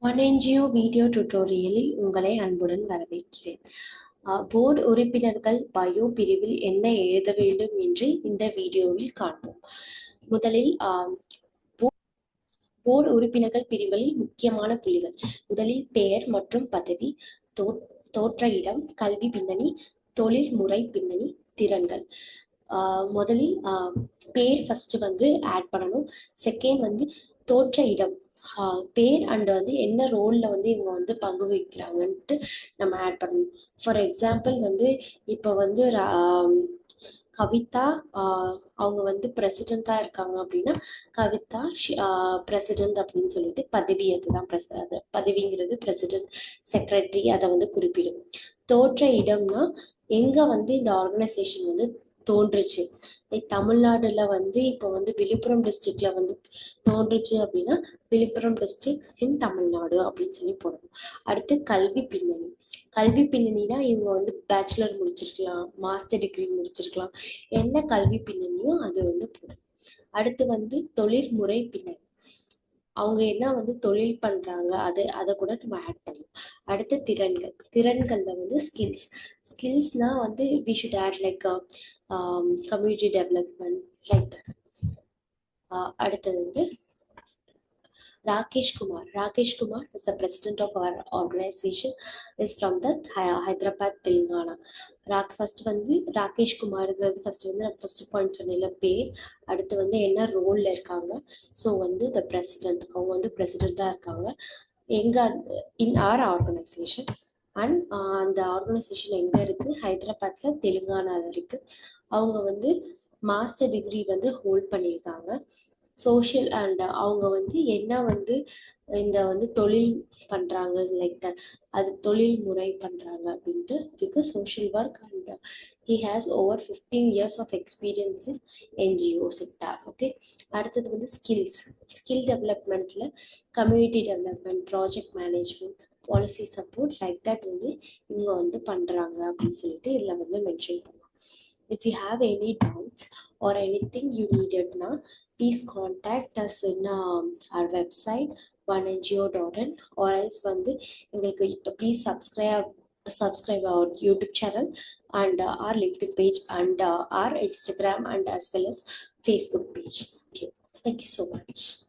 OneNGO video டுட்டோரியலில் உங்களை அன்புடன் வரவேற்கிறேன். போர்டு உறுப்பினர்கள் பயோ பிரிவில் என்ன எழுத வேண்டும் என்று இந்த வீடியோவில் காண்போம். முதலில் போர்டு உறுப்பினர்கள் பிரிவுகளில் முக்கியமான புள்ளிகள். முதலில் பெயர் மற்றும் பதவி, தோற்ற இடம், கல்வி பின்னணி, தொழில்முறை பின்னணி, திறன்கள். முதலில் பேர் ஃபர்ஸ்ட் வந்து ஆட் பண்ணணும். செகண்ட் வந்து தோற்ற இடம், பேர் அண்ட் வந்து என்ன ரோல்ல வந்து இவங்க வந்து பங்கு வகிக்கிறாங்கன்ட்டு நம்ம ஆட் பண்ணணும். ஃபார் எக்ஸாம்பிள் வந்து இப்போ வந்து கவிதா அவங்க வந்து பிரசிடெண்ட்டாக இருக்காங்க அப்படின்னா கவிதா பிரசிடெண்ட் அப்படின்னு சொல்லிட்டு பதவி அதுதான் பதவிங்கிறது பிரசிடெண்ட் செக்ரட்டரி அதை வந்து குறிப்பிடும். தோற்ற இடம்னா எங்க வந்து இந்த ஆர்கனைசேஷன் வந்து தோன்றுச்சு. லைக் தமிழ்நாடுல வந்து இப்போ வந்து விழுப்புரம் டிஸ்ட்ரிக்ட்ல வந்து தோன்றுச்சு அப்படின்னா விழுப்புரம் டிஸ்ட்ரிக்ட் இன் தமிழ்நாடு அப்படின்னு சொல்லி போடணும். அடுத்து கல்வி பின்னணி. கல்வி பின்னணினா இவங்க வந்து பேச்சுலர் முடிச்சிருக்கலாம், மாஸ்டர் டிகிரி முடிச்சிருக்கலாம், என்ன கல்வி பின்னணியோ அது வந்து போடணும். அடுத்து வந்து தொழில்முறை பின்னணி, அவங்க என்ன வந்து தொழில் பண்றாங்க அதை கூட நம்ம ஆட் பண்ணலாம். அடுத்து திறன்கள்ல வந்து ஸ்கில்ஸ்னா வந்து we should add like community development like that. அடுத்தது வந்து Rakesh Kumar is the president of our organization, is from the Hyderabad, Telangana. First வந்து ராகேஷ் குமார்ங்கிறது ஃபர்ஸ்ட் வந்து நான் ஃபர்ஸ்ட் பாயிண்ட் சொன்னேன்ல பேர், அடுத்து வந்து என்ன ரோலில் இருக்காங்க. ஸோ வந்து த பிரசிடென்ட், அவங்க வந்து பிரசிடெண்ட்டாக இருக்காங்க இன் ஆர் ஆர்கனைசேஷன். அண்ட் அந்த ஆர்கனைசேஷன் எங்கே இருக்குது? ஹைதராபாத்தில், தெலுங்கானாவில் இருக்குது. அவங்க வந்து மாஸ்டர் டிகிரி வந்து ஹோல்ட் பண்ணியிருக்காங்க. சோஷியல் அண்ட் அவங்க வந்து என்ன வந்து இந்த வந்து தொழில் பண்ணுறாங்க லைக் தட், அது தொழில் முறை பண்ணுறாங்க அப்படின்ட்டு இதுக்கு social work. And he has over 15 years of experience in NGO sector. Okay. அடுத்தது வந்து ஸ்கில் டெவலப்மெண்ட்டில் community development, project management, policy support like that வந்து இவங்க வந்து பண்ணுறாங்க அப்படின்னு சொல்லிட்டு இதில் வந்து மென்ஷன் பண்ணலாம். If you have any doubts or anything you needed now, please contact us in our website onengo.in, or else வந்து எங்களுக்கு please subscribe our YouTube channel and our LinkedIn page and our Instagram and as well as Facebook page. Okay. Thank you so much.